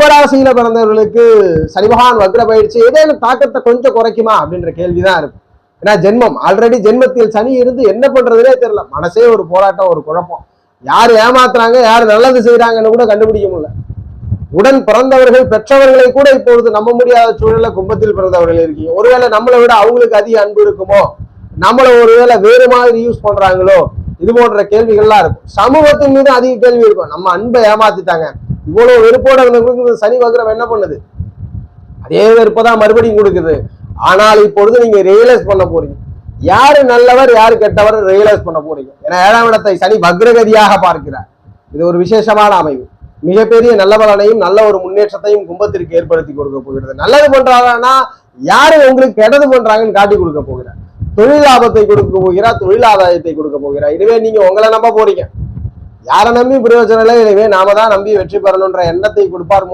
கும்பராசியில பிறந்தவர்களுக்கு சனி பகவான் வக்ர பயிற்சி ஏதேனும் தாக்கத்தை கொஞ்சம் குறைக்குமா அப்படின்ற கேள்விதான் இருக்கும். ஏன்னா ஜென்மம் ஆல்ரெடி ஜென்மத்தில் சனி இருந்து என்ன பண்றதுனே தெரியல. மனசே ஒரு போராட்டம், ஒரு குழப்பம். யார் ஏமாத்துறாங்க, யார் நல்லது செய்யறாங்கன்னு கூட கண்டுபிடிக்க முடியல. உடன் பிறந்தவர்கள் பெற்றவர்களை கூட இப்பொழுது நம்ப முடியாத சூழல்ல கும்பத்தில் பிறந்தவர்கள் இருக்கீங்க. ஒருவேளை நம்மளை விட அவங்களுக்கு அதிக அன்பு இருக்குமோ, நம்மள ஒருவேளை வேறு மாதிரி யூஸ் பண்றாங்களோ, இது போன்ற கேள்விகள்லாம் இருக்கும். சமூகத்தின் மீது அதிக கேள்வி இருக்கும். நம்ம அன்பை ஏமாத்திட்டாங்க, இவ்வளவு வெறுப்போட சனி வக்ரம் என்ன பண்ணுது? அதே வெறுப்பதான் மறுபடியும் கொடுக்குது. ஆனால் இப்பொழுது நீங்க ரியலைஸ் பண்ண போறீங்க, யாரு நல்லவர் யாரு கெட்டவர் ரியலைஸ் பண்ண போறீங்க. ஏன்னா 7ஆம் இடத்தை சனி வக்ரகதியாக பார்க்கிறார். இது ஒரு விசேஷமான அமைவு. மிகப்பெரிய நல்ல பலனையும் நல்ல ஒரு முன்னேற்றத்தையும் கும்பத்திற்கு ஏற்படுத்தி கொடுக்க போகிறது. நல்லது பண்றாங்கன்னா யாரு உங்களுக்கு கெட்டது பண்றாங்கன்னு காட்டி கொடுக்க போகிறார். தொழில் லாபத்தை கொடுக்க போகிறார், தொழில் ஆதாயத்தை கொடுக்க போகிறார். இதுவே நீங்க உங்களை நம்ப போறீங்க, யாரை நம்பி பிரயோஜனம் இல்லை, எனவே நாம தான் நம்பி வெற்றி பெறணுன்ற எண்ணத்தை கொடுப்பார்.